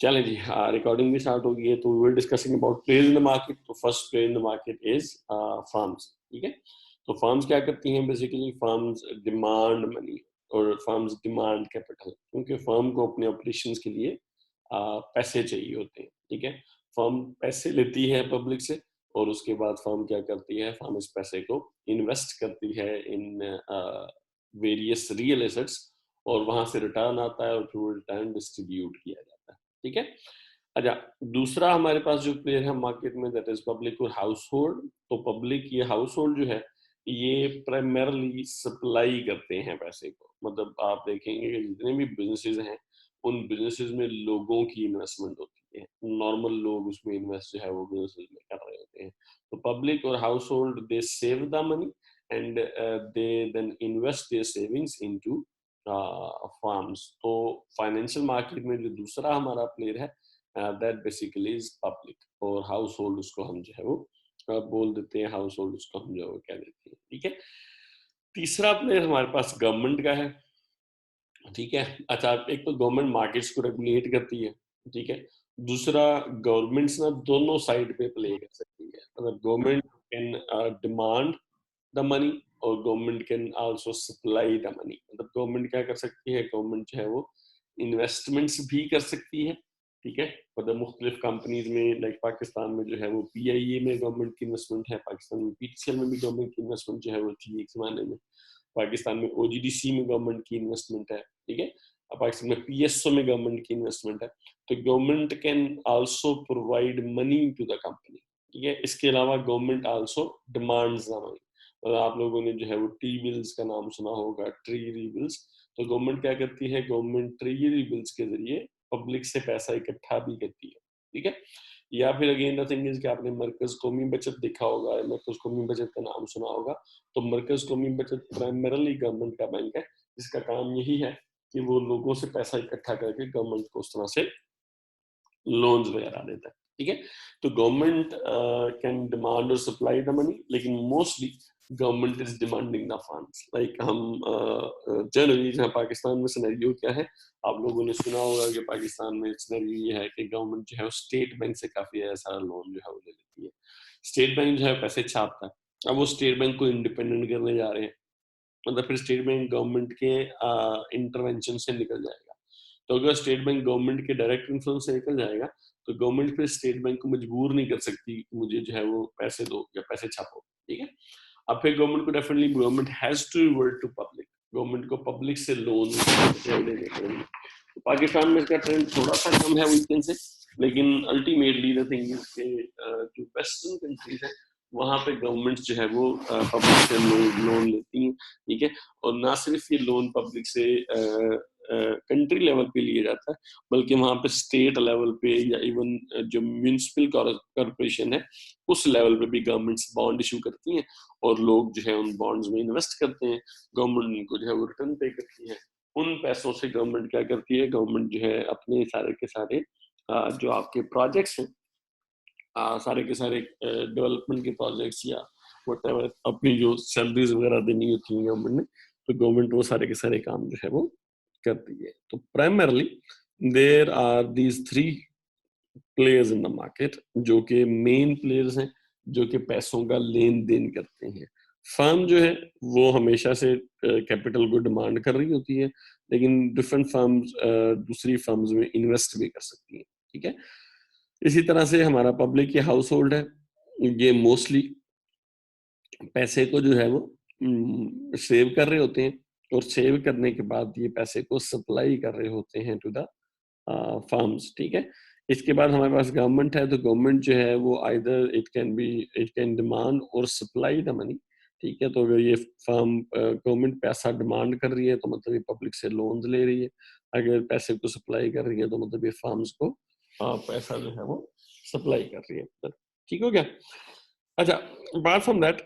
चलें जी, हाँ, रिकॉर्डिंग भी स्टार्ट हो गई है, तो we were discussing about players in the market. तो first player in the market is firms, ठीक है। तो फर्म्स क्या करती हैं, बेसिकली फर्म्स डिमांड मनी और फर्म्स डिमांड कैपिटल, क्योंकि फर्म को अपने ऑपरेशंस के लिए पैसे चाहिए होते हैं, ठीक है। फर्म पैसे लेती है पब्लिक से, और उसके बाद फर्म क्या करती है, फर्म इस पैसे को इन्वेस्ट करती है इन वेरियस रियल एसेट्स, और वहां से रिटर्न आता है और फिर वो रिटर्न डिस्ट्रीब्यूट किया जाता है, ठीक है। अच्छा, दूसरा हमारे पास जो प्लेयर है मार्केट में, दैट इज पब्लिक और हाउस होल्ड। तो पब्लिक, ये हाउस होल्ड जो है, ये प्राइमरली सप्लाई करते हैं पैसे को। मतलब आप देखेंगे कि जितने भी बिजनेसेस हैं, उन बिजनेसेस में लोगों की इन्वेस्टमेंट होती है, नॉर्मल लोग उसमें इन्वेस्ट जो है वो बिजनेसेस में कर रहे होते हैं। तो पब्लिक और household they save the money and they then invest their savings into farms. तो फाइनेंशियल मार्केट में जो दूसरा हमारा प्लेयर है, दैट बेसिकली इज पब्लिक, और हाउस होल्ड उसको हम जो है वो बोल देते हैं, हाउस होल्ड उसको हम जो है वो कह देते हैं, ठीक है। तीसरा प्लेयर हमारे पास गवर्नमेंट का है, ठीक है। अच्छा, एक तो गवर्नमेंट मार्केट्स को रेगुलेट करती है, ठीक है। दूसरा, गवर्नमेंट्स ना दोनों साइड पे प्ले कर सकती है। मतलब government can demand the money, और government can also supply the money. मतलब गवर्नमेंट क्या कर सकती है, गवर्नमेंट जो है वो इन्वेस्टमेंट्स भी कर सकती है, ठीक है। मतलब मुख्तलिफ कंपनीज में, लाइक पाकिस्तान में जो है वो पीआईए में गवर्नमेंट की इन्वेस्टमेंट है, पाकिस्तान में पीटीसीएल में भी गवर्नमेंट की इन्वेस्टमेंट जो है वो थी एक जमाने में, पाकिस्तान में ओजीडीसी में गवर्नमेंट की इन्वेस्टमेंट है, ठीक है। पाकिस्तान में पीएसओ में गवर्नमेंट की इन्वेस्टमेंट है। तो government can also provide money to the company, ठीक है। इसके अलावा government also demands the money. और आप लोगों ने जो है वो टी बिल्स का नाम सुना होगा, ट्रेजरी बिल्स। तो गवर्नमेंट क्या करती है, गवर्नमेंट ट्रेजरी बिल्स के जरिए पब्लिक से पैसा इकट्ठा भी करती है, ठीक है। या फिर अगेन द थिंग इज कि आपने मरकज कौमी बचत देखा होगा, मरकज कौमी बचत का नाम सुना होगा। तो मरकज कौमी बचत प्राइमरली गवर्नमेंट का बैंक है, जिसका काम यही है कि वो लोगों से पैसा इकट्ठा करके गवर्नमेंट को उस तरह से लोन्स वगैरह देता है, ठीक है। तो गवर्नमेंट कैन डिमांड और सप्लाई द मनी, लेकिन mostly government is demanding the funds. Like हम जनरली जहाँ पाकिस्तान में सिनेरियो क्या है, आप लोगों ने सुना होगा कि पाकिस्तान में सिनेरियो ये है कि गवर्नमेंट जो है वो स्टेट बैंक से काफी सारा लोन जो है वो ले लेती है। स्टेट बैंक जो है पैसे छापता है। अब वो स्टेट बैंक को इंडिपेंडेंट करने जा रहे हैं, मतलब फिर स्टेट बैंक गवर्नमेंट के इंटरवेंशन से निकल जाएगा। तो अगर स्टेट बैंक गवर्नमेंट के डायरेक्ट इन्फ्लुएंस से निकल जाएगा, तो गवर्नमेंट फिर स्टेट बैंक को मजबूर नहीं कर सकती कि मुझे जो है वो पैसे दो या पैसे छापो, ठीक है। अब फिर गवर्नमेंट को definitely government has to revert to public, government को पब्लिक से लोन लेने पड़ेंगे। तो पाकिस्तान में इसका ट्रेंड थोड़ा सा कम है वीकेंड से, लेकिन अल्टीमेटली द थिंग इज के जो वेस्टर्न कंट्रीज है, वहां पे गवर्नमेंट जो है वो पब्लिक से लोन लेती हैं, ठीक है। और ना सिर्फ ये लोन पब्लिक से कंट्री लेवल पे लिया जाता है, बल्कि वहां पे स्टेट लेवल पे या इवन जो म्यूनिसिपल कॉर्पोरेशन है, उस लेवल पे भी गवर्नमेंट्स बॉन्ड इशू करती हैं, और लोग जो है उन बॉन्ड्स में इन्वेस्ट करते हैं। गवर्नमेंट उनको जो है वो रिटर्न पे करती है। उन पैसों से गवर्नमेंट क्या करती है, गवर्नमेंट जो है अपने सारे के सारे जो आपके प्रोजेक्ट्स हैं, सारे के सारे डेवलपमेंट के प्रोजेक्ट्स या व्हाटएवर, अपनी जो सैलरीज वगैरह देनी होती है गवर्नमेंट ने, तो गवर्नमेंट वो सारे के सारे काम जो है वो करती है। तो primarily there are these three players in the market, जो कि मेन प्लेयर्स हैं, जो कि पैसों का लेन देन करते हैं। फर्म जो है वो हमेशा से कैपिटल को डिमांड कर रही होती है, लेकिन डिफरेंट फर्म्स दूसरी फर्म्स में इन्वेस्ट भी कर सकती हैं, ठीक है। इसी तरह से हमारा पब्लिक या हाउस होल्ड है, ये मोस्टली पैसे को जो है वो सेव कर रहे होते हैं, और सेव करने के बाद ये पैसे को सप्लाई कर रहे होते हैं टू द फर्म्स, ठीक है। इसके बाद हमारे पास गवर्नमेंट है, तो गवर्नमेंट जो है वो आइदर इट कैन डिमांड और सप्लाई द मनी, ठीक है। तो अगर ये फर्म गवर्नमेंट पैसा डिमांड कर रही है, तो मतलब ये पब्लिक से लोन ले रही है। अगर पैसे को सप्लाई कर रही है, तो मतलब ये फर्म्स को पैसा जो है वो सप्लाई कर रही है, ठीक हो गया। अच्छा, apart from that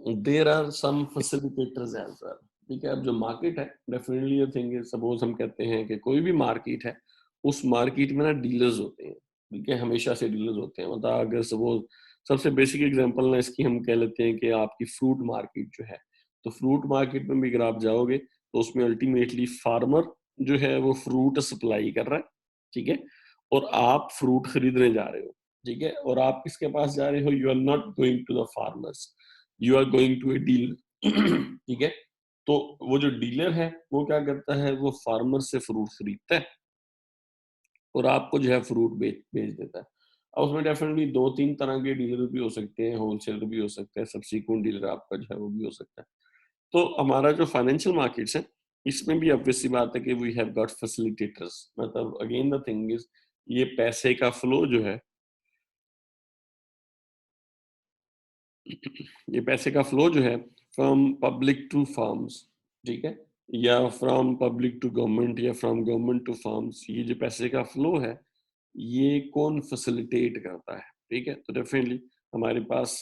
there are some facilitators as well, ठीक है। अब जो मार्केट है, डेफिनेटली थिंग इज, सपोज हम कहते हैं कि कोई भी मार्केट है, उस मार्केट में ना डीलर्स होते हैं, ठीक है। हमेशा से डीलर्स होते हैं। मतलब अगर सपोज सबसे बेसिक एग्जांपल ना इसकी हम कह लेते हैं कि आपकी फ्रूट मार्केट जो है, तो फ्रूट मार्केट में भी अगर आप जाओगे, तो उसमें अल्टीमेटली फार्मर जो है वो फ्रूट सप्लाई कर रहा है, ठीक है, और आप फ्रूट खरीदने जा रहे हो, ठीक है, और आप किसके पास जा रहे हो, you are not going to the farmers, you are going to a dealer. ठीक है, तो वो जो डीलर है वो क्या करता है, वो फार्मर से फ्रूट खरीदता है और आपको जो है फ्रूट बेच बेच देता है। अब उसमें डेफिनेटली 2-3 तरह के डीलर भी हो सकते हैं, होलसेलर भी हो सकते हैं, सब्सिक्वेंट डीलर आपका जो है वो भी हो सकता है। तो हमारा जो फाइनेंशियल मार्केट्स है, इसमें भी ऑब्वियस सी बात है कि वी हैव गॉट फैसिलिटेटर्स, मतलब अगेन द थिंग इज, ये पैसे का फ्लो जो है, ये पैसे का फ्लो जो है फ्रॉम पब्लिक टू फार्म्स, ठीक है, या फ्रॉम पब्लिक टू गवर्नमेंट या फ्रॉम गवर्नमेंट टू फार्म्स, ये जो पैसे का फ्लो है ये कौन फैसिलिटेट करता है, ठीक है। तो डेफिनेटली हमारे पास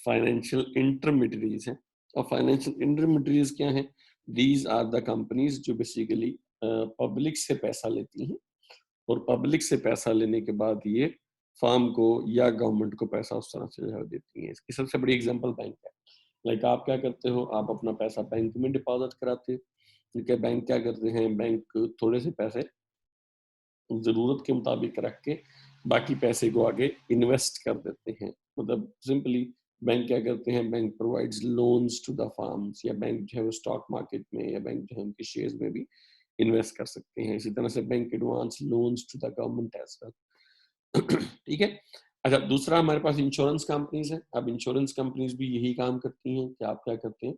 फाइनेंशियल इंटरमीडियरीज हैं, और फाइनेंशियल इंटरमीडियरीज क्या हैं, दीज आर द कंपनीज जो बेसिकली पब्लिक से पैसा लेती हैं, और पब्लिक से पैसा लेने के बाद ये फार्म को या गवर्नमेंट को पैसा उस तरह से जो है देती हैं। इसकी सबसे बड़ी एग्जांपल बैंक है। लाइक आप क्या करते हो, आप अपना पैसा बैंक में डिपॉजिट कराते हो, ठीक है, बैंक क्या करते हैं, बैंक थोड़े से पैसे जरूरत के मुताबिक रख के बाकी पैसे को आगे इन्वेस्ट कर देते हैं। मतलब सिंपली बैंक क्या करते हैं, bank provides loans to the farms, या बैंक जो है वो स्टॉक मार्केट में, या बैंक जो है उनके शेयर्स में भी इन्वेस्ट कर सकते हैं। इसी तरह से bank advance loans to the government as well. ठीक है। अच्छा, दूसरा हमारे पास इंश्योरेंस कंपनीज है। अब इंश्योरेंस कंपनीज भी यही काम करती हैं कि आप क्या करते हैं,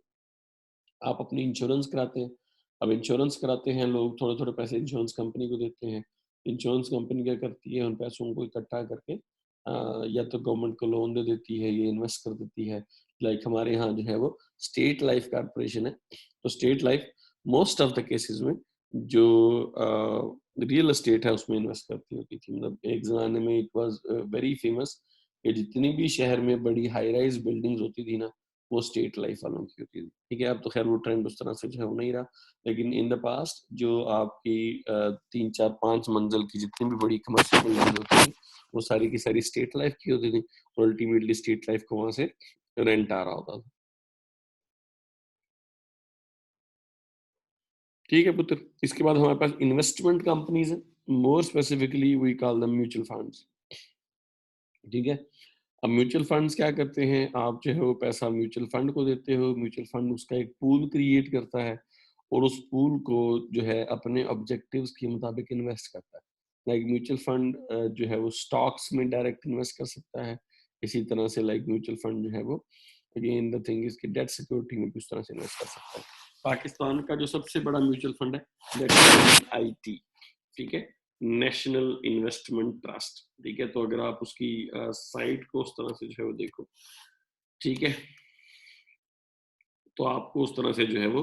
आप अपनी इंश्योरेंस कराते हैं। अब इंश्योरेंस कराते हैं लोग, थोड़े थोड़े पैसे इंश्योरेंस कंपनी को देते हैं। इंश्योरेंस कंपनी क्या करती है, उन पैसों को इकट्ठा करके या तो गवर्नमेंट को लोन दे देती है, या इन्वेस्ट कर देती है। लाइक हमारे यहाँ जो है वो स्टेट लाइफ कॉर्पोरेशन है, तो state life most of the cases में जो रियल एस्टेट है उसमें इन्वेस्ट करती होती थी। मतलब एक जमाने में इट वाज वेरी फेमस कि जितनी भी शहर में बड़ी हाई राइज बिल्डिंग्स होती थी ना, वो स्टेट लाइफ वालों की होती थी। ठीक है, अब तो खैर वो ट्रेंड उस तरह से जो है वो नहीं रहा, लेकिन इन द पास्ट जो आपकी 3-4-5 मंजिल की जितनी भी बड़ी कमर्शियल बिल्डिंग होती थी, वो सारी की सारी स्टेट लाइफ की होती थी, और अल्टीमेटली स्टेट लाइफ को वहां से रेंट आ रहा होता था। ठीक है पुत्र, इसके बाद हमारे पास इन्वेस्टमेंट कंपनीज है, more specifically we call them mutual funds. ठीक है, अब म्यूचुअल फंड्स क्या करते हैं, आप जो है वो पैसा म्यूचुअल फंड को देते हो, म्यूचुअल फंड उसका एक पूल क्रिएट करता है, और उस पूल को जो है अपने ऑब्जेक्टिव्स के मुताबिक इन्वेस्ट करता है। लाइक म्यूचुअल फंड जो है वो स्टॉक्स में डायरेक्ट इन्वेस्ट कर सकता है। इसी तरह से लाइक म्यूचुअल फंड जो है वो अगेन द थिंग इज कि डेट सिक्योरिटी में भी उस तरह से इन्वेस्ट कर सकता है। पाकिस्तान का जो सबसे बड़ा म्यूचुअल फंड है दैट इज NIT, ठीक है, नेशनल इन्वेस्टमेंट ट्रस्ट। ठीक है, तो अगर आप उसकी साइट को उस तरह से जो है वो देखो, ठीक है, तो आपको उस तरह से जो है वो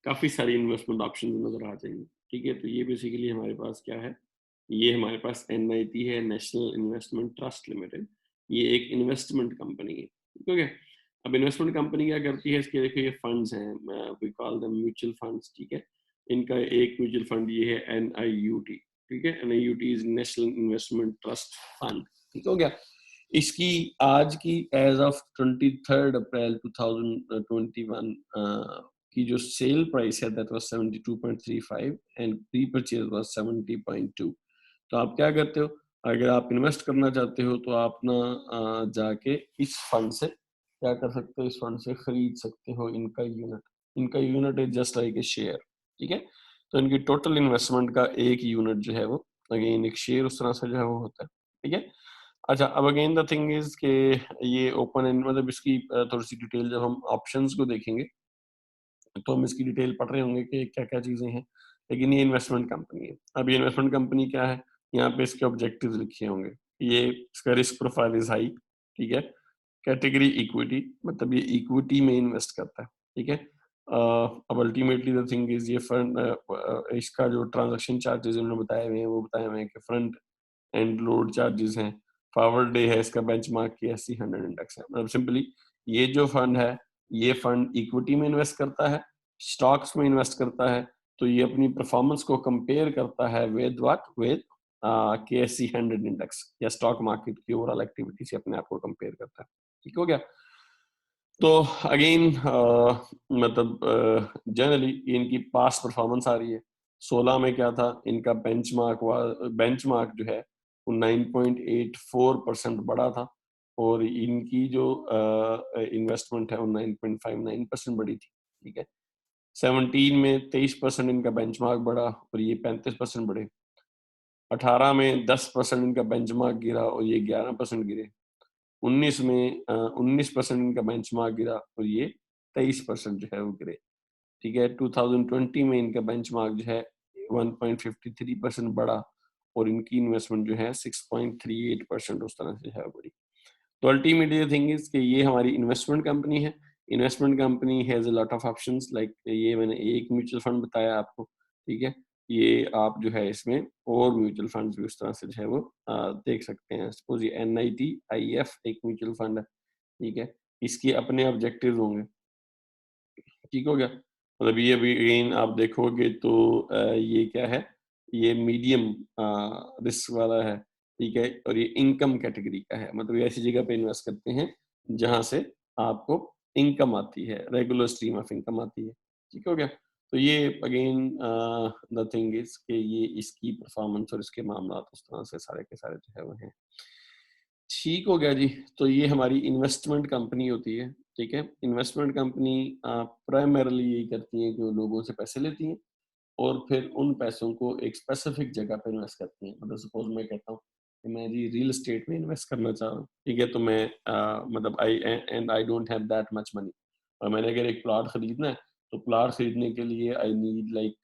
काफी सारी इन्वेस्टमेंट ऑप्शन नजर आ जाएंगे। ठीक है, तो ये बेसिकली हमारे पास क्या है, ये हमारे पास NIT है, नेशनल इन्वेस्टमेंट ट्रस्ट लिमिटेड। ये एक इन्वेस्टमेंट कंपनी है। ठीक है, अब इन्वेस्टमेंट कंपनी क्या करती है, इसके देखिए ये फंड्स हैं, we call them mutual funds. ठीक है, इनका एक म्यूचुअल फंड ये है NIUT। ठीक है, NIUT is national investment trust fund. ठीक हो गया। इसकी आज की एज ऑफ 23 अप्रैल 2021 की जो सेल प्राइस है that was 72.35 and pre purchase was 70.2। तो आप क्या करते हो, अगर आप इन्वेस्ट करना चाहते हो तो आप ना जाके इस फंड से क्या कर सकते हो, इस फंड से खरीद सकते हो इनका यूनिट। इनका unit is just like a share. ठीक है, तो इनकी टोटल इन्वेस्टमेंट का एक यूनिट जो है वो अगेन एक शेयर उस तरह से जो है वो होता है। ठीक है। अच्छा, अब अगेन द थिंग इज के ये ओपन एंड, मतलब इसकी थोड़ी सी डिटेल जब हम ऑप्शंस को देखेंगे तो हम इसकी डिटेल पढ़ रहे होंगे कि क्या क्या चीजें हैं, लेकिन ये इन्वेस्टमेंट कंपनी है। अब ये इन्वेस्टमेंट कंपनी क्या है, यहाँ पे इसके ऑब्जेक्टिव्स लिखे होंगे। ये इसका रिस्क प्रोफाइल इज हाई। ठीक है, कैटेगरी इक्विटी, मतलब ये इक्विटी में इन्वेस्ट करता है। ठीक है, अब अल्टीमेटली द थिंग इज ये फंड, इसका जो ट्रांजेक्शन चार्जेस उन्होंने बताए हुए हैं वो बताए हुए हैं कि फ्रंट एंड लोड चार्जेस हैं, फॉरवर्ड डे है, इसका बेंचमार्क की SC100 इंडेक्स है। मतलब सिंपली ये जो फंड है, ये फंड इक्विटी में इन्वेस्ट करता है, स्टॉक्स में इन्वेस्ट करता है, तो ये अपनी परफॉर्मेंस को कंपेयर करता है with what, with KSE 100 index, या स्टॉक मार्केट की ओवरऑल एक्टिविटी से अपने आप को कंपेयर करता है। ठीक हो गया। तो अगेन मतलब जनरली इनकी पास्ट परफॉर्मेंस आ रही है। 16 में क्या था, इनका बेंचमार्क जो है वो 9.84% बढ़ा था, और इनकी जो इन्वेस्टमेंट है वो 9.59% बढ़ी थी। ठीक है, 17 में 23% इनका बेंचमार्क बढ़ा और ये 35% बढ़े। 18 में 10% इनका बेंचमार्क गिरा और ये 11% गिरे। 19 में 19% इनका बेंचमार्क गिरा और ये 23% जो है वो गिरे। ठीक है, 2020 में इनका बेंचमार्क जो है 1.53% बढ़ा और इनकी इन्वेस्टमेंट जो है 6.38% उस तरह से है बढ़ी। तो अल्टीमेटली द थिंग इज कि ये हमारी इन्वेस्टमेंट कंपनी है। Investment company has a lot of options, like ये मैंने एक म्यूचुअल फंड बताया आपको। ठीक है, ये आप जो है इसमें और म्यूचुअल फंड्स भी उस तरह से जो है वो देख सकते हैं। सपोज ये NITIF एक म्यूचुअल फंड है। ठीक है, इसके अपने ऑब्जेक्टिव होंगे। ठीक हो गया, मतलब ये भी अगेन आप देखोगे तो ये क्या है, ये मीडियम रिस्क वाला है। ठीक है, और ये इनकम कैटेगरी का है, मतलब ये ऐसी जगह पे इन्वेस्ट करते हैं जहां से आपको इनकम आती है, रेगुलर स्ट्रीम ऑफ इनकम आती है। ठीक हो गया, तो ये अगेन द थिंग इज कि ये इसकी परफॉर्मेंस और इसके मामला उस तरह से सारे के सारे जो है वो हैं। ठीक हो गया जी, तो ये हमारी इन्वेस्टमेंट कंपनी होती है। ठीक है, इन्वेस्टमेंट कंपनी प्राइमरली यही करती है कि वो लोगों से पैसे लेती हैं और फिर उन पैसों को एक स्पेसिफिक जगह पे इन्वेस्ट करती हैं। मतलब सपोज मैं कहता हूँ कि मैं जी रियल एस्टेट में इन्वेस्ट करना चाह रहा हूँ। ठीक है, तो मैं मतलब I don't have that much money, और मैंने अगर एक प्लॉट खरीदना है तो प्लॉट खरीदने के लिए आई नीड लाइक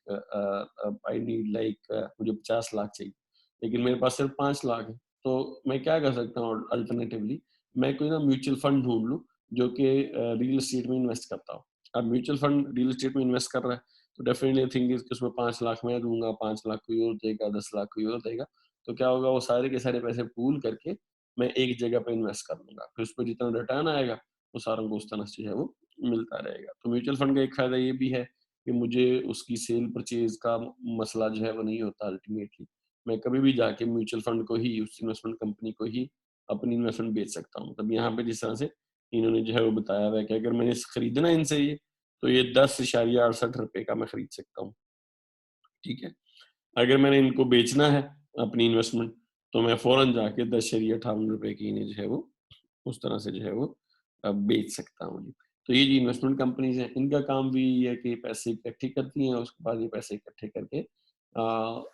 मुझे 50 लाख चाहिए, लेकिन मेरे पास सिर्फ 5 लाख है। तो मैं क्या कर सकता हूँ अल्टरनेटिवली, मैं कोई ना म्यूचुअल फंड ढूंढ लूँ जो कि रियल एस्टेट में इन्वेस्ट करता हो। अब म्यूचुअल फंड रियल एस्टेट में इन्वेस्ट कर रहा है तो डेफिनेटली थिंक इज कि उसमें 5 लाख मैं दूंगा, 5 लाख कोई और देगा, 10 लाख कोई और देगा। तो क्या होगा, वो सारे के सारे पैसे पूल करके मैं एक जगह पे इन्वेस्ट कर दूंगा, फिर उस पर जितना रिटर्न आएगा वो सारों को उस तरह से जो है वो मिलता रहेगा। तो म्यूचुअल फंड का एक फायदा ये भी है कि मुझे उसकी सेल परचेज का मसला जो है वो नहीं होता। अल्टीमेटली मैं कभी भी जाके म्यूचुअल फंड को ही, उस इन्वेस्टमेंट कंपनी को ही अपनी इन्वेस्टमेंट बेच सकता हूँ। मतलब यहाँ पे जिस तरह से इन्होंने जो है वो बताया हुआ है कि अगर मैंने खरीदना है इनसे ये, तो ये 10.68 का मैं खरीद सकता हूँ। ठीक है, अगर मैंने इनको बेचना है अपनी इन्वेस्टमेंट, तो मैं फौरन जाके 10.58 की इन्हें जो है वो उस तरह से जो है वो बेच सकता हूँ। तो ये जो इन्वेस्टमेंट कंपनीज हैं, इनका काम भी ये है कि पैसे इकट्ठे करती हैं, उसके बाद ये पैसे इकट्ठे करके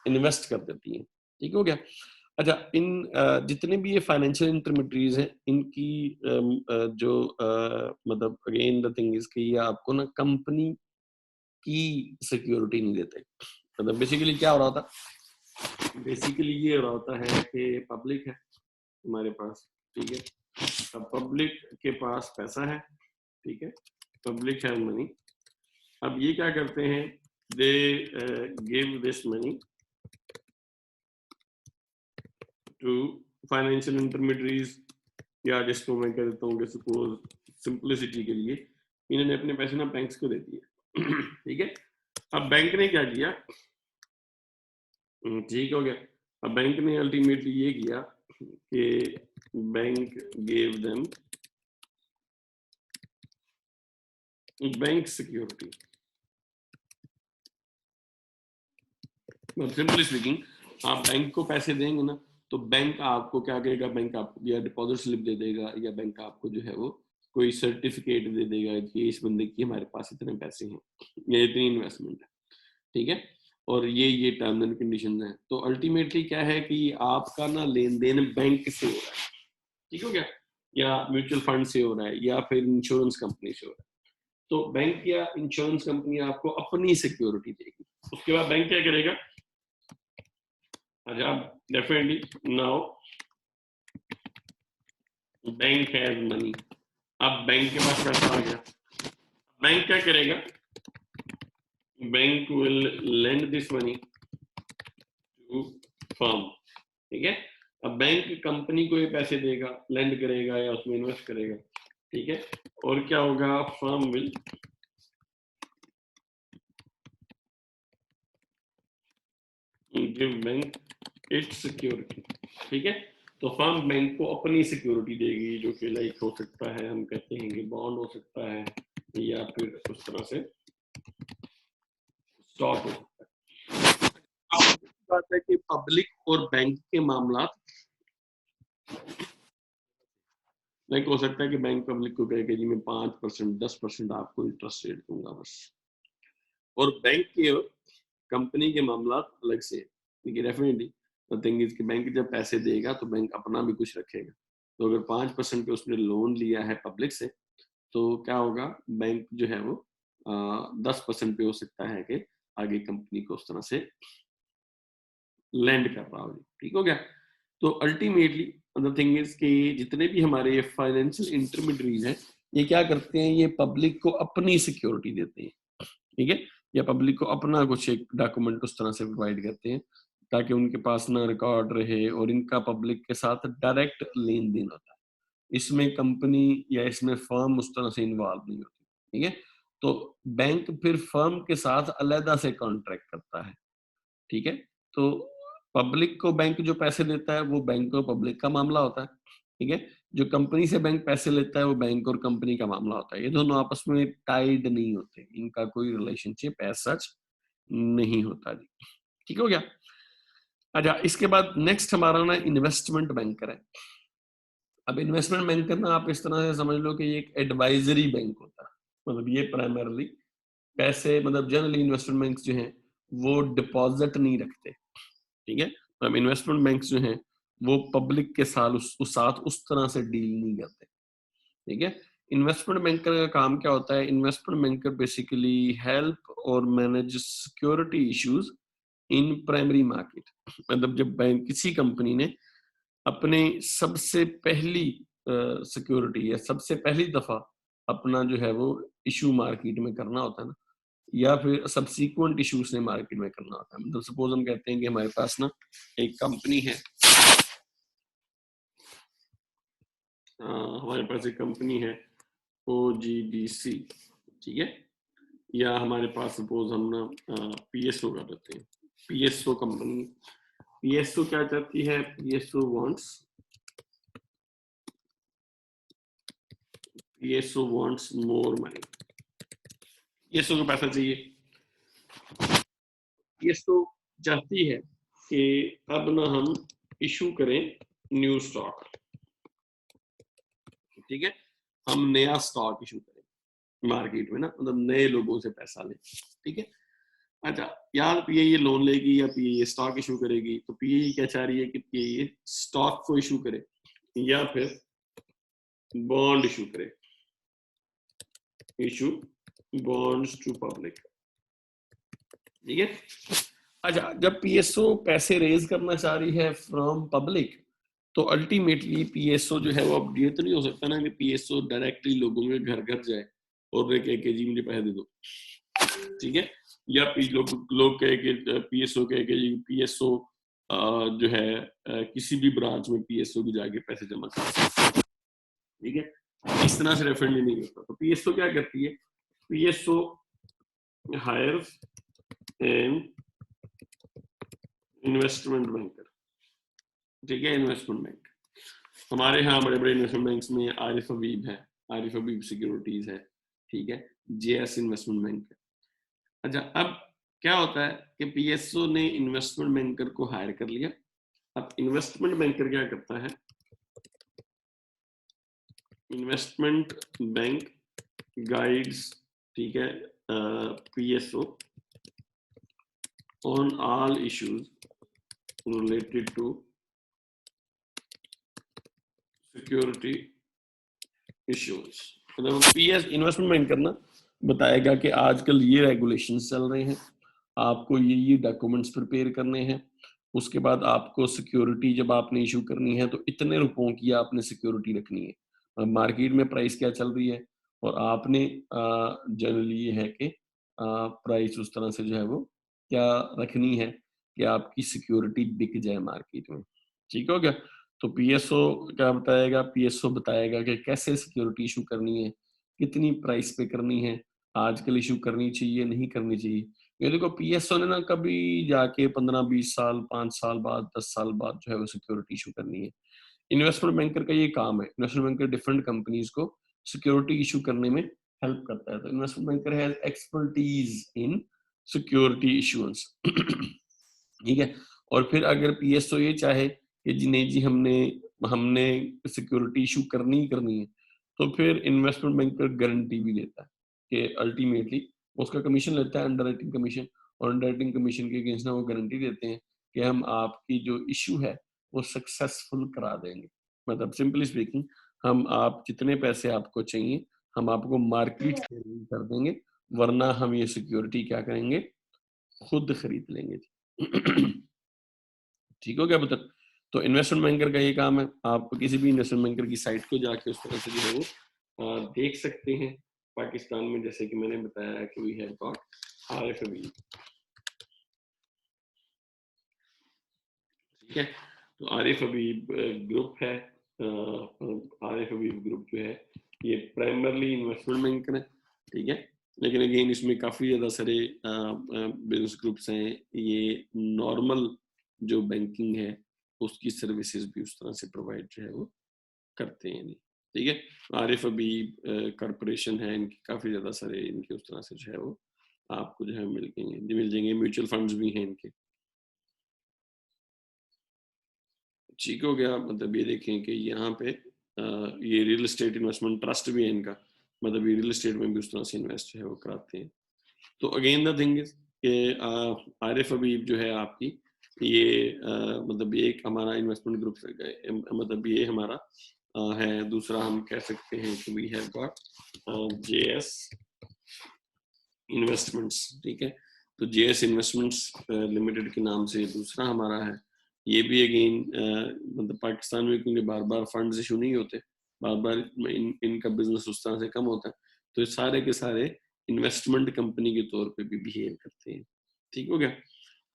इन्वेस्ट कर देती हैं। ठीक हो गया। अच्छा, इन जितने भी ये फाइनेंशियल इंटरमीडिएटरीज हैं, इनकी जो मतलब अगेन द थिंग इज कि ये आपको ना कंपनी की सिक्योरिटी नहीं देते। मतलब बेसिकली क्या हो रहा था, बेसिकली ये हो रहा होता है कि पब्लिक है हमारे पास। ठीक है, अब पब्लिक के पास पैसा है। ठीक है, पब्लिक है मनी। अब ये क्या करते हैं, they give this money to financial intermediaries, या जिसको मैं कह देता हूँ कि सपोज सिंपलिसिटी के लिए इन्होंने अपने पैसे ना बैंक्स को दे दिए। ठीक है, अब बैंक ने क्या किया, ठीक हो गया, अब बैंक ने अल्टीमेटली ये किया कि bank gave them bank security. Simply speaking, आप बैंक को पैसे देंगे ना, तो बैंक आपको क्या करेगा, बैंक आपको या डिपॉजिट स्लिप दे देगा, या बैंक आपको जो है वो कोई सर्टिफिकेट दे देगा कि इस बंदे की हमारे पास इतने पैसे हैं या इतनी इन्वेस्टमेंट है। ठीक है, और ये टर्म्स एंड कंडीशन है। तो अल्टीमेटली क्या है कि आपका ना लेन देन बैंक से हो रहा है। ठीक हो गया, या म्यूचुअल फंड से हो रहा है, या फिर इंश्योरेंस कंपनी से हो रहा है। तो बैंक या इंश्योरेंस कंपनी आपको अपनी सिक्योरिटी देगी। उसके बाद बैंक क्या करेगा, अच्छा definitely now bank has money. अब बैंक के पास पैसा आ गया, बैंक क्या करेगा, bank will lend this money to firm. ठीक है, अब बैंक कंपनी को ये पैसे देगा, लेंड करेगा या उसमें इन्वेस्ट करेगा। ठीक है, और क्या होगा, firm will give bank it's security. ठीक है, तो फर्म बैंक को अपनी सिक्योरिटी देगी, जो कि लाइक हो सकता है, हम कहते हैं कि बॉन्ड हो सकता है, या फिर उस तरह से स्टॉक हो सकता है। बात है कि पब्लिक और बैंक के मामला, लाइक हो सकता है कि बैंक पब्लिक को कहे कि जी मैं 5% 10% आपको इंटरेस्ट रेट दूंगा बस, और बैंक के कंपनी के मामला अलग से, क्योंकि डेफिनेटली द थिंग इज कि बैंक जब पैसे देगा तो बैंक अपना भी कुछ रखेगा। तो अगर 5% पे उसने लोन लिया है पब्लिक से, तो क्या होगा, बैंक जो है वो 10% पे हो सकता है कि आगे कंपनी को उस तरह से लैंड कर रहा हो। ठीक हो गया। तो अल्टीमेटली द थिंग इज कि जितने भी हमारे फाइनेंशियल इंटरमीडियरीज हैं, ये क्या करते हैं, ये पब्लिक को अपनी सिक्योरिटी देते हैं। ठीक है, या पब्लिक को अपना कुछ एक डॉक्यूमेंट उस तरह से प्रोवाइड करते हैं ताकि उनके पास ना रिकॉर्ड रहे, और इनका पब्लिक के साथ डायरेक्ट लेन देन होता है। इसमें कंपनी या इसमें फर्म उस तरह से इन्वॉल्व नहीं होती। ठीक है, तो बैंक फिर फर्म के साथ अलग से कॉन्ट्रैक्ट करता है। ठीक है, तो पब्लिक को बैंक जो पैसे देता है वो बैंक और पब्लिक का मामला होता है। ठीक है, जो कंपनी से बैंक पैसे लेता है वो बैंक और कंपनी का मामला होता है। ये दोनों आपस में टाइड नहीं होते, इनका कोई रिलेशनशिप एज सच नहीं होता जी। ठीक हो गया। अच्छा, इसके बाद नेक्स्ट हमारा ना इन्वेस्टमेंट बैंकर है। अब इन्वेस्टमेंट बैंकर ना आप इस तरह से समझ लो कि ये एक एडवाइजरी बैंक होता है। मतलब ये प्राइमरली पैसे, मतलब जनरली इन्वेस्टमेंट बैंक जो हैं वो डिपॉजिट नहीं रखते। ठीक है, मतलब इन्वेस्टमेंट बैंक जो हैं वो पब्लिक के साथ उस तरह से डील नहीं करते। ठीक है, इन्वेस्टमेंट बैंकर का काम क्या होता है, इन्वेस्टमेंट बैंकर बेसिकली हेल्प और manage security issues in primary market. मतलब जब बैंक किसी कंपनी ने अपने सबसे पहली सिक्योरिटी या सबसे पहली दफा अपना जो है वो इशू मार्केट में करना होता है ना, या फिर सब्सीक्वेंट इश्यूज ने मार्केट में करना होता है। मतलब सपोज हम कहते हैं कि हमारे पास ना एक कंपनी है, हमारे पास एक कंपनी है OGDC। ठीक है, या हमारे पास सपोज हम ना PSO कर देते हैं, PSO कंपनी। PSO क्या चाहती है, PSO wants more money। PSO को पैसा चाहिए। PSO चाहती है कि अब ना हम इशू करें न्यू स्टॉक। ठीक है, हम नया स्टॉक इशू करें मार्केट में ना, मतलब नए लोगों से पैसा लें। ठीक है, अच्छा यार, PAE लोन लेगी या PAE स्टॉक इशू करेगी, तो PAE क्या चाह रही है कि PAE स्टॉक को इशू करे या फिर बॉन्ड इशू करे, इशू बॉन्ड्स टू पब्लिक। ठीक है, अच्छा जब PSO पैसे रेज करना चाह रही है फ्रॉम पब्लिक, तो अल्टीमेटली PSO जो है वो, अब ये तो नहीं हो सकता ना कि PSO डायरेक्टली लोगों के घर घर जाए और कहे कि जी मुझे पैसे दे दो। ठीक है, या लोग कहे कि PSO कहे कि जी PSO जो है किसी भी ब्रांच में PSO की जाके पैसे जमा कर। ठीक है, इस तरह से रेफरेंडली नहीं होता। तो PSO क्या करती है, PSO hires an investment banker. ठीक है, इन्वेस्टमेंट बैंक हमारे यहाँ बड़े बड़े इन्वेस्टमेंट बैंक्स में आरिफ हबीब है, आरिफ हबीब सिक्योरिटीज है। ठीक है, JS इन्वेस्टमेंट बैंक है। अच्छा, अब क्या होता है कि PSO ने इन्वेस्टमेंट बैंकर को हायर कर लिया। अब इन्वेस्टमेंट बैंकर क्या करता है, इन्वेस्टमेंट बैंक गाइड्स, ठीक है, PSO on all issues related to security issues. मतलब PS इन्वेस्टमेंट बैंकर ना बताएगा कि आजकल ये रेगुलेशंस चल रहे हैं, आपको ये डॉक्यूमेंट्स प्रिपेयर करने हैं, उसके बाद आपको सिक्योरिटी जब आपने इशू करनी है तो इतने रुपयों की आपने सिक्योरिटी रखनी है, मार्केट में प्राइस क्या चल रही है, और आपने जनरली ये है कि प्राइस उस तरह से जो है वो क्या रखनी है कि आपकी सिक्योरिटी बिक जाए मार्केट में। ठीक हो गया। तो PSO क्या बताएगा, PSO बताएगा कि कैसे सिक्योरिटी इशू करनी है, कितनी प्राइस पे करनी है, आजकल इशू करनी चाहिए नहीं करनी चाहिए। ये देखो PSO ने ना कभी जाके 15-20 साल 5 साल बाद 10 साल बाद जो है वो सिक्योरिटी इशू करनी है। इन्वेस्टमेंट बैंकर का ये काम है, इन्वेस्टमेंट बैंकर डिफरेंट कंपनीज को सिक्योरिटी इशू करने में हेल्प करता है। तो investment banker has expertise in security issuance. ठीक है, और फिर अगर पीएसओ ये चाहे कि जी नहीं जी हमने सिक्योरिटी इशू करनी ही करनी है, तो फिर इन्वेस्टमेंट बैंकर गारंटी भी देता है कि अल्टीमेटली उसका कमीशन लेता है, अंडरराइटिंग कमीशन, और अंडरराइटिंग कमीशन के अगेंस्ट वो गारंटी देते हैं कि हम आपकी जो इशू है वो सक्सेसफुल करा देंगे। मतलब सिंपली स्पीकिंग, हम आप जितने पैसे आपको चाहिए हम आपको मार्केट से कर देंगे, वरना हम ये सिक्योरिटी क्या करेंगे, खुद खरीद लेंगे। ठीक हो गया पुत्र? तो इन्वेस्टमेंट बैंकर का ये काम है। आप किसी भी इन्वेस्टमेंट बैंकर की साइट को जाके उस तरह से जो है वो देख सकते हैं। पाकिस्तान में जैसे कि मैंने बताया कि वी हैव गॉट RFB, ठीक है? तो RFB ग्रुप है। RFB ग्रुप जो है ये प्राइमरली इन्वेस्टमेंट बैंकर है, ठीक है? लेकिन अगेन इसमें काफी ज्यादा सारे बिजनेस ग्रुप्स हैं। ये नॉर्मल जो बैंकिंग है उसकी सर्विसेज भी उस तरह से प्रोवाइड जो है वो करते हैं, ठीक है? RFB कॉर्पोरेशन है, इनके काफी ज्यादा सारे इनके उस तरह से जो है वो आपको जो है मिल जाएंगे। म्यूचुअल फंड्स भी हैं इनके। ठीक हो गया? मतलब ये देखें कि यहाँ पे ये रियल एस्टेट इन्वेस्टमेंट ट्रस्ट भी है इनका, मतलब ये रियल एस्टेट में भी उस तरह से इन्वेस्ट है वो कराते हैं। तो अगेन द थिंग इज कि RFB जो है आपकी ये मतलब ये एक हमारा इन्वेस्टमेंट ग्रुप, मतलब ये हमारा है। दूसरा हम कह सकते हैं कि we have got JS investments, ठीक है? तो JS इन्वेस्टमेंट्स लिमिटेड के नाम से दूसरा हमारा है। ये भी अगेन मतलब पाकिस्तान में क्योंकि बार बार फंड्स इशू नहीं होते, बार बार इनका बिजनेस उस तरह से कम होता है, तो ये सारे के सारे इन्वेस्टमेंट कंपनी के तौर पे भी बिहेव करते हैं। ठीक हो गया?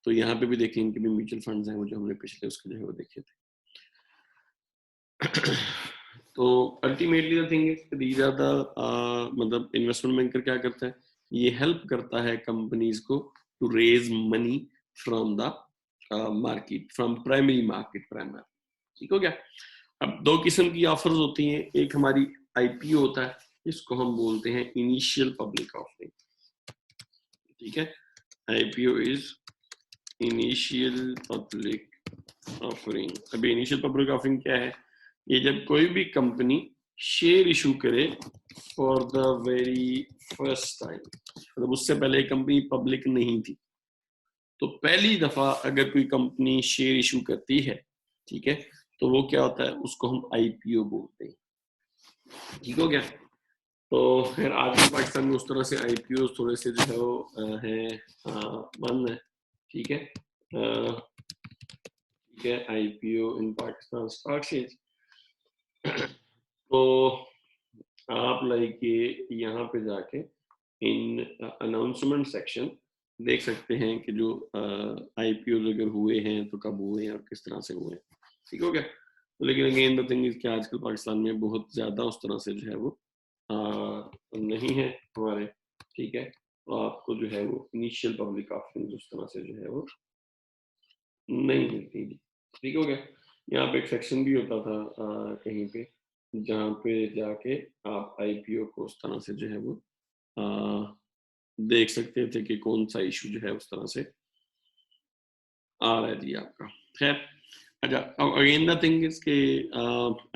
तो यहाँ पे भी देखें इनके भी म्यूचुअल फंड्स हैं, वो जो हमने पिछले उसके जो है वो देखे थे। तो ultimately the thing is these are the मतलब इन्वेस्टमेंट बैंकर क्या करता है, ये हेल्प करता है कंपनीज को to raise money from the market, from primary market primary. ठीक हो गया? अब दो किस्म की ऑफर्स होती हैं, एक हमारी IPO होता है, इसको हम बोलते हैं इनिशियल पब्लिक ऑफरिंग, ठीक है? IPO is initial public offering. अभी इनिशियल पब्लिक ऑफरिंग क्या है? ये जब कोई भी कंपनी शेयर इशू करे for the very first time, मतलब उससे पहले कंपनी पब्लिक नहीं थी, तो पहली दफा अगर कोई कंपनी शेयर इशू करती है, ठीक है, तो वो क्या होता है, उसको हम IPO बोलते हैं। ठीक हो गया? तो फिर आज भी पाकिस्तान में उस तरह से IPO थोड़े से जो है वो है बंद है, ठीक है? ठीक है, IPO इन पाकिस्तान स्टॉक एक्सचेंज। तो आप लाइक ये यहाँ पे जाके इन अनाउंसमेंट सेक्शन देख सकते हैं कि जो IPO अगर हुए हैं तो कब हुए हैं और किस तरह से हुए हैं। ठीक हो गया? तो लेकिन अगेन द थिंग इज कि आजकल पाकिस्तान में बहुत ज्यादा उस तरह से जो है वो नहीं है हमारे, ठीक है? तो आपको जो है वो इनिशियल पब्लिक ऑफरिंग उस तरह से जो है वो नहीं मिलती थी। ठीक हो गया? यहाँ पे एक सेक्शन भी होता था कहीं पे, जहाँ पे जाके आप IPO को उस तरह से जो है वो देख सकते थे कि कौन सा इशू जो है उस तरह से आ रहा है जी आपका। खैर, अच्छा, अगेन द थिंग इज के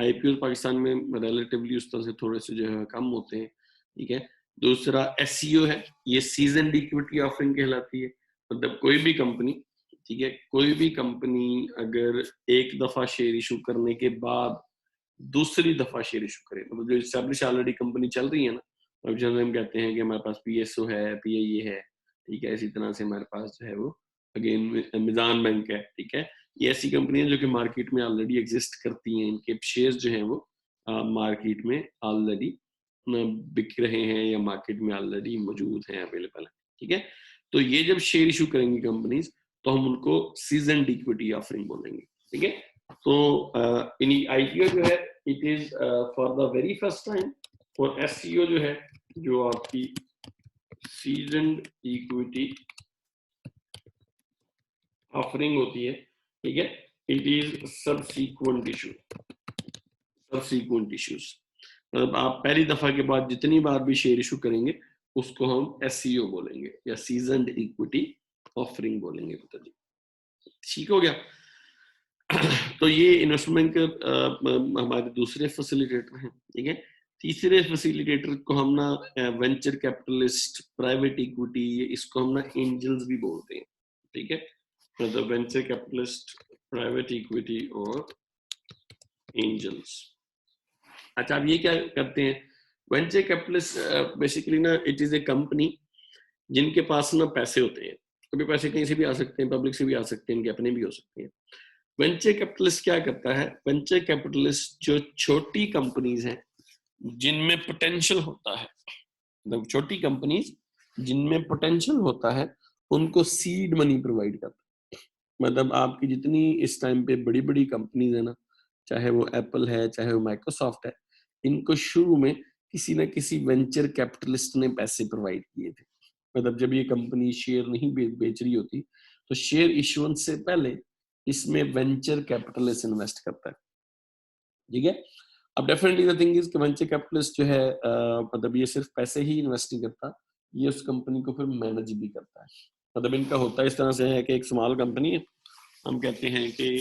IPO पाकिस्तान में रिलेटिवली उस तरह से थोड़े से जो है कम होते हैं, ठीक है? दूसरा SCO है, ये सीजन इक्विटी ऑफरिंग कहलाती है। मतलब कोई भी कंपनी, ठीक है, कोई भी कंपनी अगर एक दफा शेयर इशू करने के बाद दूसरी दफा शेयर इशू करे, मतलब जो इस्टेब्लिश ऑलरेडी कंपनी चल रही है ना, अब जैसे हम कहते हैं कि हमारे पास PSO है, PIA है, ठीक है, इसी तरह से हमारे पास जो है वो अगेन मिजान बैंक है, ठीक है? ये ऐसी कंपनियां जो कि मार्केट में ऑलरेडी एग्जिस्ट करती हैं, इनके शेयर्स जो हैं वो मार्केट में ऑलरेडी बिक रहे हैं या मार्केट में ऑलरेडी मौजूद हैं, अवेलेबल है, ठीक है? तो ये जब शेयर इशू करेंगी कंपनीज, तो हम उनको सीजन इक्विटी ऑफरिंग बोलेंगे, ठीक है? तो इन IPO जो है it is for the very first time, और SCO जो है जो आपकी सीजनड इक्विटी ऑफरिंग होती है, ठीक है, it is subsequent issue, subsequent issues. मतलब आप पहली दफा के बाद जितनी बार भी शेयर इशू करेंगे उसको हम SCO बोलेंगे या सीजनड इक्विटी ऑफरिंग बोलेंगे। ठीक हो गया। तो ये इन्वेस्टमेंट हमारे दूसरे फैसिलिटेटर हैं, ठीक है। तीसरे फैसिलिटेटर को हम ना वेंचर कैपिटलिस्ट, प्राइवेट इक्विटी, इसको हम ना एंजल्स भी बोलते हैं, ठीक है। मतलब वेंचर कैपिटलिस्ट, प्राइवेट इक्विटी और एंजल्स। अच्छा, अब ये क्या करते हैं? वेंचर कैपिटलिस्ट बेसिकली ना इट इज ए कंपनी जिनके पास ना पैसे होते हैं। कभी पैसे कहीं से भी आ सकते हैं, पब्लिक से भी आ सकते हैं, इनके अपने भी हो सकते हैं। वेंचर कैपिटलिस्ट क्या करता है? वेंचर कैपिटलिस्ट जो छोटी कंपनीज हैं जिनमें पोटेंशियल होता है, मतलब छोटी कंपनीज जिनमें पोटेंशियल होता है, उनको सीड मनी प्रोवाइड करता है। मतलब आपकी जितनी इस टाइम पे बड़ी बड़ी कंपनीज है ना, चाहे वो एप्पल है, चाहे वो माइक्रोसॉफ्ट है, इनको शुरू में किसी ना किसी वेंचर कैपिटलिस्ट ने पैसे प्रोवाइड किए थे। मतलब जब ये कंपनी शेयर नहीं बेच रही होती, तो शेयर इशुएंस से पहले इसमें वेंचर कैपिटलिस्ट इन्वेस्ट करता है, ठीक है। अब डेफिनेटली द थिंग इज कि वेंचर कैपिटलिस्ट जो है मतलब ये सिर्फ पैसे ही इन्वेस्ट नहीं करता, ये उस कंपनी को फिर मैनेज भी करता है। मतलब इनका होता है इस तरह से है कि एक स्मॉल कंपनी है, हम कहते हैं कि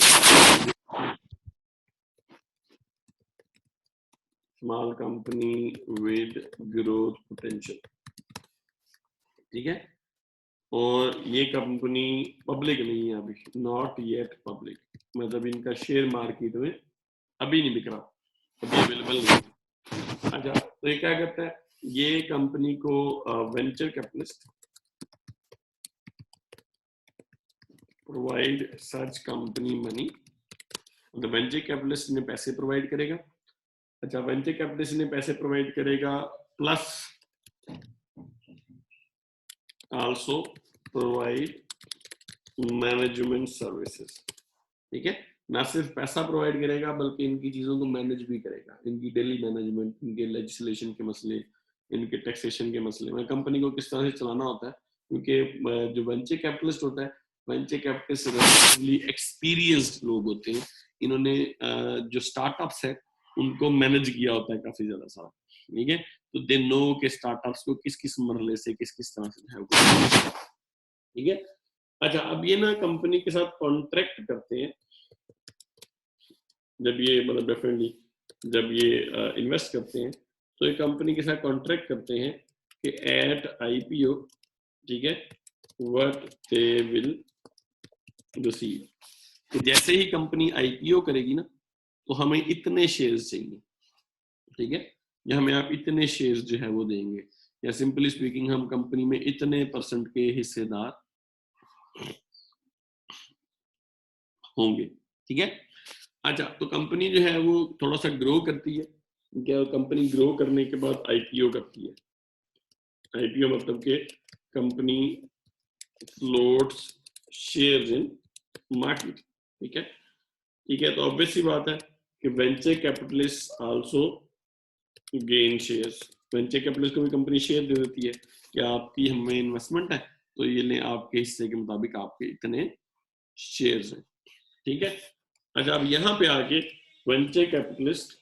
small company with growth potential, ठीक है। और ये कंपनी पब्लिक नहीं है अभी, नॉट येट पब्लिक, मतलब इनका शेयर मार्केट में अभी नहीं बिक रहा, अभी अवेलेबल नहीं है। अच्छा, तो ये क्या करता है? ये कंपनी को venture capitalist provide such company money, मतलब वेंचर कैपिटलिस्ट ने पैसे प्रोवाइड करेगा। अच्छा, वेंचर कैपिटलिस्ट ने पैसे प्रोवाइड करेगा, plus also provide management services, ठीक है। ना सिर्फ पैसा प्रोवाइड करेगा बल्कि इनकी चीजों को मैनेज भी करेगा, इनकी डेली मैनेजमेंट, इनके लेजिस्लेशन के मसले, इनके टैक्सेशन के मसले में कंपनी को किस तरह से चलाना होता है। क्योंकि जो वेंचर कैपिटलिस्ट होता है, वेंचर कैपिटलिस्ट रिलेटिवली एक्सपीरियंस्ड लोग होते हैं, इन्होंने जो स्टार्टअप्स है उनको मैनेज किया होता है काफी ज्यादा सारा, ठीक है। तो दे नो के स्टार्टअप्स को किस किस मरहले से किस किस तरह से है, ठीक है। अच्छा, अब ये ना कंपनी के साथ कॉन्ट्रैक्ट करते हैं, जब ये मतलब डेफिनेटली जब ये इन्वेस्ट करते हैं तो ये कंपनी के साथ कॉन्ट्रैक्ट करते हैं कि एट आईपीओ, ठीक है, व्हाट दे विल रिसीव, कि जैसे ही कंपनी आईपीओ करेगी ना तो हमें इतने शेयर्स चाहिए, ठीक है, या हमें आप इतने शेयर्स जो है वो देंगे, या सिंपली स्पीकिंग हम कंपनी में इतने % के हिस्सेदार होंगे, ठीक है। अच्छा, तो कंपनी जो है वो थोड़ा सा ग्रो करती है, क्या कंपनी ग्रो करने के बाद आईपीओ करती है। आईपीओ मतलब कि company floats shares in market, ठीक है, ठीक है। तो ऑब्वियस सी बात है कि venture capitalist also gain shares, venture capitalist को भी कंपनी शेयर दे देती है कि आपकी हमें इन्वेस्टमेंट है तो ये लें, आपके हिस्से के मुताबिक आपके इतने शेयर्स हैं, ठीक है। अच्छा, अब यहाँ पे आके venture capitalist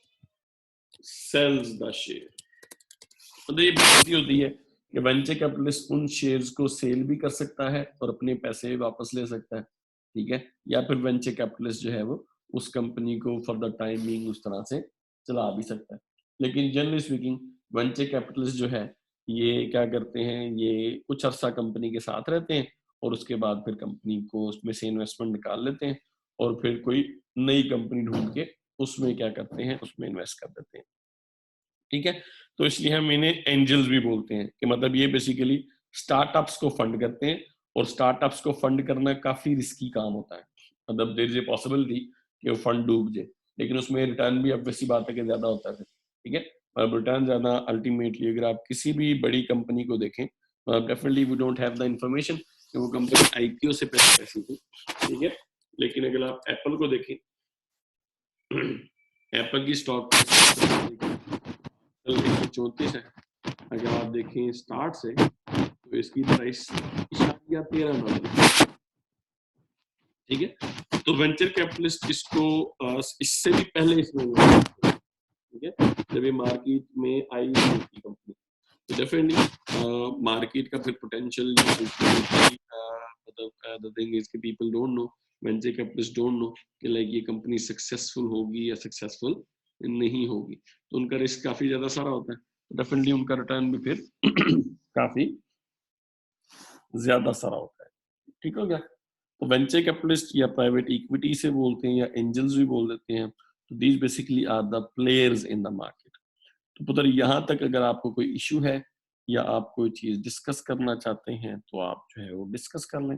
sells the share, मतलब ये बात होती है कि वेंचर कैपिटलिस्ट उन शेयर्स को सेल भी कर सकता है और अपने पैसे वापस ले सकता है, ठीक है। या फिर वेंचर कैपिटलिस्ट जो है वो उस कंपनी को फॉर द टाइम बीइंग उस तरह से चला भी सकता है। लेकिन जनरली स्पीकिंग वेंचर कैपिटलिस्ट जो है ये क्या करते हैं, ये कुछ अरसा कंपनी के साथ रहते हैं और उसके बाद फिर कंपनी को उसमें से इन्वेस्टमेंट निकाल लेते हैं और फिर कोई नई कंपनी ढूंढ के उसमें क्या करते हैं, उसमें इन्वेस्ट कर देते हैं, ठीक है। तो इसलिए हम इन्हें एंजल्स भी बोलते हैं कि मतलब ये बेसिकली स्टार्टअप्स को फंड करते हैं और स्टार्टअप्स को फंड करना काफी रिस्की काम होता है। मतलब देयर इज ए पॉसिबिलिटी कि वो फंड डूब जाए, लेकिन उसमें रिटर्न भी अब वैसी बात है कि ज्यादा होता है, ठीक है। अब रिटर्न ज्यादा अल्टीमेटली अगर आप किसी भी बड़ी कंपनी को देखें, definitely we don't have the information कि वो कंपनी आईपीओ से पैसे कैसी थी, ठीक है। लेकिन अगर आप एप्पल को देखें, एप्पल की स्टॉक 134 है, अगर आप देखें स्टार्ट से तो इसकी प्राइस $13, ठीक है। तो वेंचर कैपिटलिस्ट इसको इससे भी पहले इसमें, ठीक है, जब ये मार्केट में आई थी कंपनी, तो डेफिनेटली मार्केट का फिर पोटेंशियल, मतलब द थिंग इज कि people don't know venture capitalist don't know कि लाइक ये कंपनी सक्सेसफुल होगी या सक्सेसफुल नहीं होगी, तो उनका रिस्क काफी ज्यादा सारा होता है, तो डेफिनेटली उनका रिटर्न भी फिर काफी ज्यादा सारा होता है। ठीक हो गया? तो वेंचर कैपिटलिस्ट या प्राइवेट इक्विटी से बोलते हैं या एंजल्स भी बोल देते हैं, तो these basically are the players in the market. तो पुत्र यहाँ तक अगर आपको कोई इश्यू है या आप कोई चीज डिस्कस करना चाहते हैं तो आप जो है वो डिस्कस कर लें।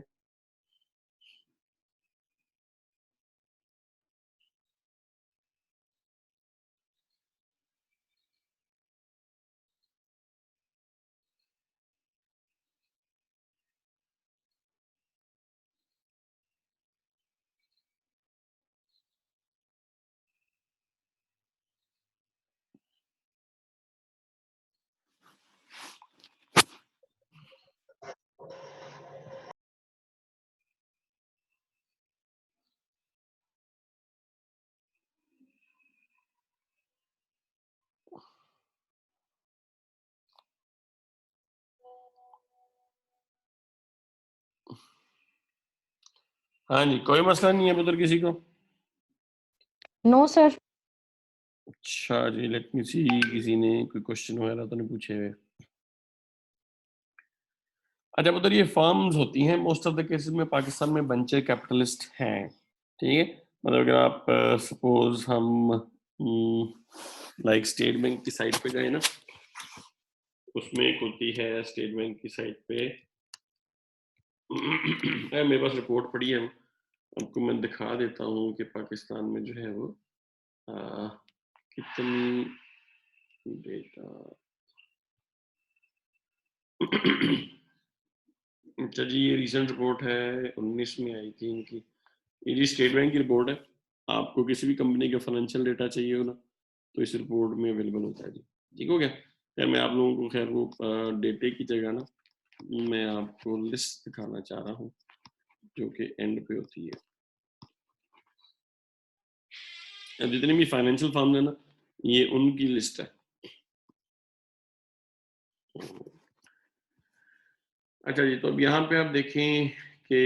हाँ जी, कोई मसला नहीं है पुत्र किसी को? No sir. अच्छा जी, लेट मी सी, किसी ने कोई क्वेश्चन वगैरह तो नहीं पूछे हुए? अच्छा पुत्र, ये फर्म्स होती हैं मोस्ट ऑफ द केसेस में पाकिस्तान में वेंचर कैपिटलिस्ट हैं, ठीक है? मतलब अगर आप सपोज हम लाइक स्टेट बैंक की साइट पे गए ना, उसमें एक होती है स्टेट बैंक की साइट पे मेरे पास रिपोर्ट पड़ी है, आपको मैं दिखा देता हूँ कि पाकिस्तान में जो है वो कितनी डेटा अच्छा जी, ये रिसेंट रिपोर्ट है 19 में आई थी इनकी, ये जी स्टेट बैंक की रिपोर्ट है। आपको किसी भी कंपनी का फाइनेंशियल डेटा चाहिए हो ना, तो इस रिपोर्ट में अवेलेबल होता है जी। ठीक हो गया? खैर मैं आप लोगों को खैर वो डेटे की जगह ना मैं आपको लिस्ट दिखाना चाह रहा हूँ जो कि एंड पे होती है। अब जितनी भी फाइनेंशियल फर्म है ना, ये उनकी लिस्ट है। अच्छा जी, तो अब यहाँ पे आप देखें कि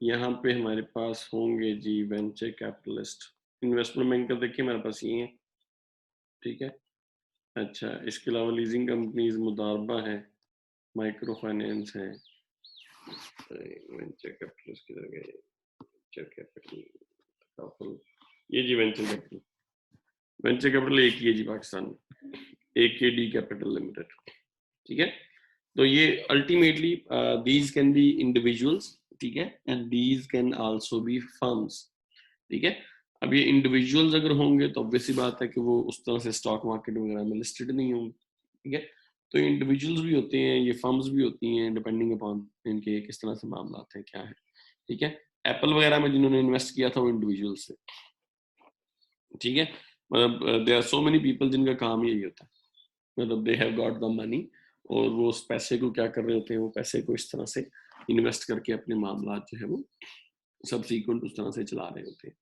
यहाँ पे हमारे पास होंगे जी वेंचर कैपिटलिस्ट। इन्वेस्टमेंट बैंक का देखिए हमारे पास ये है, ठीक है? अच्छा, इसके अलावा लीजिंग कंपनीज मुदारबा है, माइक्रो फाइनेंस है, वेंचर कैपिटलिस्ट किधर गए? वेंचर कैपिटल, ये जी वेंचर कैपिटल, वेंचर कैपिटल एक ही है जी पाकिस्तान में, AKD कैपिटल लिमिटेड, ठीक है? तो ये ultimately these can be individuals, ठीक है, and these can also be firms, ठीक है? अब ये इंडिविजुअल्स अगर होंगे तो ऑब्वियसली बात है कि वो उस तरह से स्टॉक मार्केट वगैरह में लिस्टेड नहीं होंगे, ठीक है? तो इंडिविजुअल्स भी होते हैं, ये फर्म्स भी होती हैं, डिपेंडिंग अपॉन इनके किस तरह से मामला हैं, क्या है, ठीक है? एप्पल वगैरह में जिन्होंने इन्वेस्ट किया था वो इंडिविजुअल्स से, ठीक है? मतलब there are so many people जिनका काम यही होता है, मतलब they have got the money और वो उस पैसे को क्या कर रहे होते हैं, वो पैसे को इस तरह से इन्वेस्ट करके अपने मामला जो है वो सबसीक्वेंट उस तरह से चला रहे होते हैं।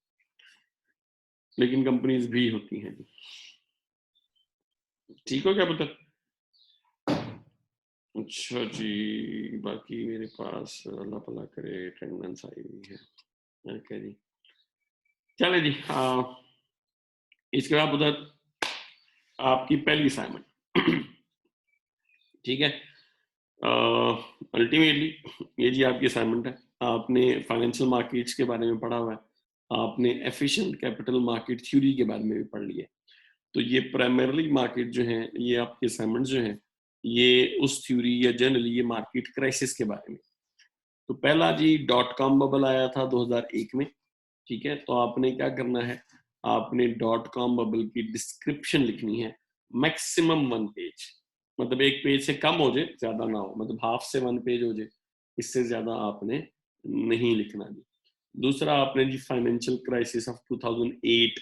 लेकिन कंपनीज भी होती हैं, ठीक हो क्या पता? अच्छा जी, बाकी मेरे पास अल्लाह भला करे अटेंडेंस आई हुई है, ओके जी, चले जी। इसके बाद उधर आपकी पहली असाइनमेंट, ठीक है? अल्टीमेटली ये जी आपकी असाइनमेंट है। आपने फाइनेंशियल मार्केट्स के बारे में पढ़ा हुआ है, आपने एफिशिएंट कैपिटल मार्केट थ्योरी के बारे में भी पढ़ लिया है। तो ये प्राइमरली मार्केट जो है, ये आपके असाइनमेंट जो है, ये उस थ्योरी या जनरली ये मार्केट क्राइसिस के बारे में। तो पहला जी डॉट कॉम बबल आया था 2001 में, ठीक है? तो आपने क्या करना है, आपने डॉट कॉम बबल की डिस्क्रिप्शन लिखनी है, मैक्सिमम 1 पेज, मतलब 1 पेज से कम हो जाए, ज्यादा ना हो, मतलब हाफ से 1 पेज हो जाए, इससे ज्यादा आपने नहीं लिखना जी। दूसरा आपने जी फाइनेंशियल क्राइसिस ऑफ 2008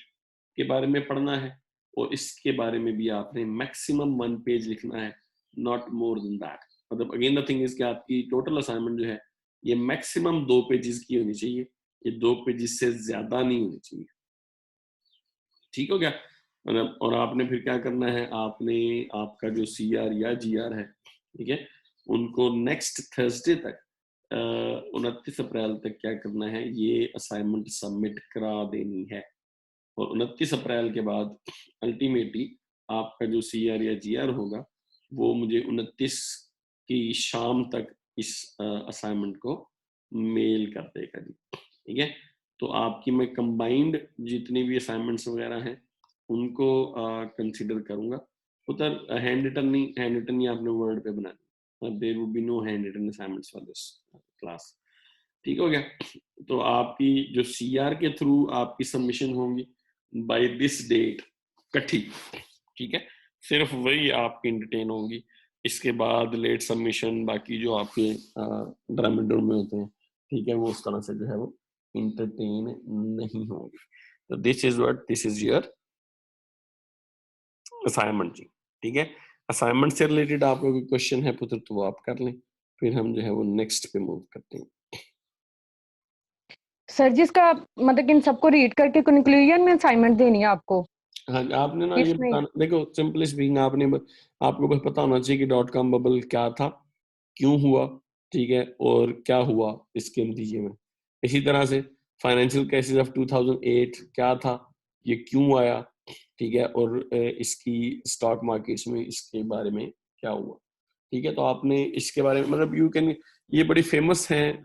के बारे में पढ़ना है, और इसके बारे में भी आपने मैक्सिमम 1 पेज लिखना है, नॉट मोर देन दैट। मतलब अगेन द थिंग इज कि आपकी टोटल असाइनमेंट जो है ये मैक्सिमम 2 पेजेस की होनी चाहिए, ये 2 पेजेस से ज्यादा नहीं होनी चाहिए, ठीक हो गया? मतलब और आपने फिर क्या करना है, आपने आपका जो CR या GR है, ठीक है, उनको नेक्स्ट थर्सडे तक 29 अप्रैल तक क्या करना है, ये असाइनमेंट सबमिट करा देनी है। और 29 अप्रैल के बाद अल्टीमेटली आपका जो CR या GR होगा वो मुझे 29 की शाम तक इस असाइनमेंट को मेल कर देगा जी। ठीक है, तो आपकी मैं कंबाइंड जितनी भी असाइनमेंट्स वगैरह हैं उनको कंसीडर करूंगा। उधर हैंड रिटन नहीं, हैंड रिटन ही आपने वर्ड पे बनाना, there would be no handwritten assignments for this class. ठीक हो गया, तो आपकी जो CR के थ्रू आपकी सबमिशन होंगी बाय दिस डेट कठी, ठीक है, सिर्फ वही आपकी इंटरटेन होंगी। इसके बाद लेट सबमिशन बाकी जो आपके ड्रामेडोर में होते हैं, ठीक है, वो उस तरह से जो है वो इंटरटेन नहीं होंगे। तो this is what, this is your assignment जी। ठीक है, असाइनमेंट से रिलेटेड आपको कोई क्वेश्चन है पुत्र तो वो आप कर लें, फिर हम जो है वो नेक्स्ट पे मूव करते हैं। सर जी इसका मतलब इन सबको रीड करके कंक्लूजन में असाइनमेंट देनी है आपको? हाँ, आपने ना ये इसमें बताना, देखो सिंपली स्पीकिंग आपको बस पता होना चाहिए कि .com बबल क्या था, क्यों हुआ, ठीक है, और क्या हुआ इसके नतीजे में। इसी तरह से फाइनेंशियल क्राइसिस ऑफ 2008 क्या था, ये क्यों आया, ठीक है, और इसकी स्टॉक मार्केट्स में इसके बारे में क्या हुआ। ठीक है, तो आपने इसके बारे में मतलब यू कैन, ये बड़ी फेमस हैं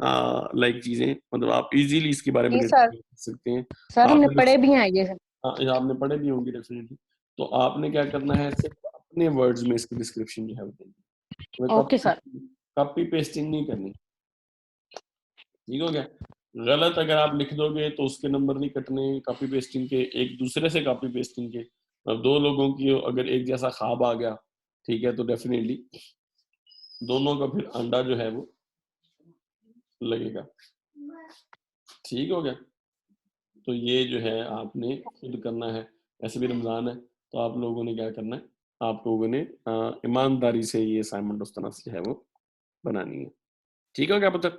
लाइक चीजें, मतलब आप इजीली इसके बारे में जी सर, डिस्कस कर सकते हैं। सर हमने आपने पढ़े भी हैं ये। हाँ, ये आपने पढ़े भी होंगे डेफिनेटली। तो आपने क्या करना है, सिर्फ अपने वर्ड्स में इसकी डिस्क्रिप्शन जो है वो देनी, ओके सर। कॉपी पेस्टिंग नहीं करनी। ठीक हो गया, गलत अगर आप लिख दोगे तो उसके नंबर नहीं कटने कॉपी पेस्टिंग के, एक दूसरे से कॉपी पेस्टिंग के। अब दो लोगों की अगर एक जैसा ख्वाब आ गया, ठीक है, तो डेफिनेटली दोनों का फिर अंडा जो है वो लगेगा। ठीक हो गया, तो ये जो है आपने खुद करना है। ऐसे भी रमजान है तो आप लोगों ने क्या करना है, आप लोगों ने ईमानदारी से ये असाइनमेंट उस तरह से जो है वो बनानी है। ठीक हो गया पुत्र?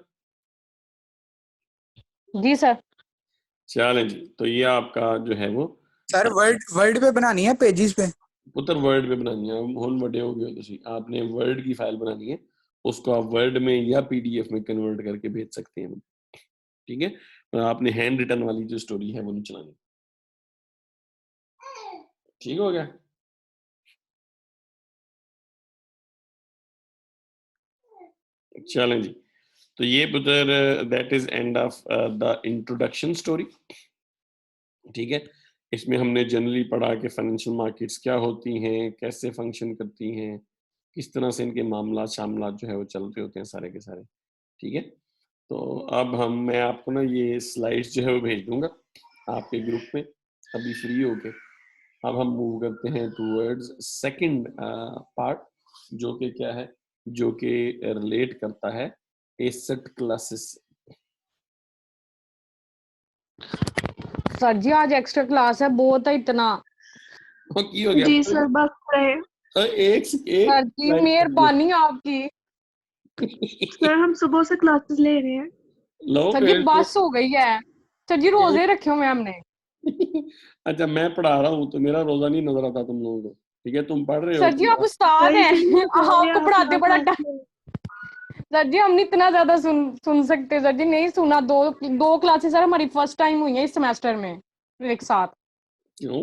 जी सर। चलें जी, तो ये आपका जो है वो सर वर्ड वर्ड पे बनानी है पेजेस पे? पुत्र वर्ड पे बनानी है, हुन बड़े हो गए तो आपने वर्ड की फाइल बनानी है, उसको आप वर्ड में या PDF में कन्वर्ट करके भेज सकते हैं। ठीक है, तो आपने हैंड रिटन वाली जो स्टोरी है वो नहीं चलानी। ठीक हो गया, चलें जी, तो ये पुत्र that is end of the introduction story. ठीक है, इसमें हमने जनरली पढ़ा कि फाइनेंशियल मार्केट्स क्या होती हैं, कैसे फंक्शन करती हैं, किस तरह से इनके मामला शामला जो है वो चल रहे होते हैं सारे के सारे। ठीक है, तो अब मैं आपको ना ये स्लाइड्स जो है वो भेज दूंगा आपके ग्रुप में अभी फ्री होके। अब हम मूव करते हैं टूवर्ड्स सेकंड पार्ट, जो कि क्या है, जो कि रिलेट करता है एसेट क्लासेस। सर जी आज एक्स्ट्रा क्लास है, बहुत है इतना। की हो गया जी सर, बस रहे। एक सर जी मेहरबानी आपकी। सर हम सुबह से क्लासेस ले रहे हैं। लो सर जी बस हो गई है। सर जी रोजे रखे हुए हमने। अच्छा, मैं पढ़ा रहा हूँ तो मेरा रोजा नहीं नजर आता तुम लोगों को। ठीक है, तुम पढ़ रहे हो सर जी आप उस्ताद हैं, आपको पढ़ाते बड़ा सर जी हम नहीं इतना ज्यादा सुन सकते। सर जी नहीं सुना, दो क्लासेस सर हमारी फर्स्ट टाइम हुई है इस सेमेस्टर में एक साथ। क्यों?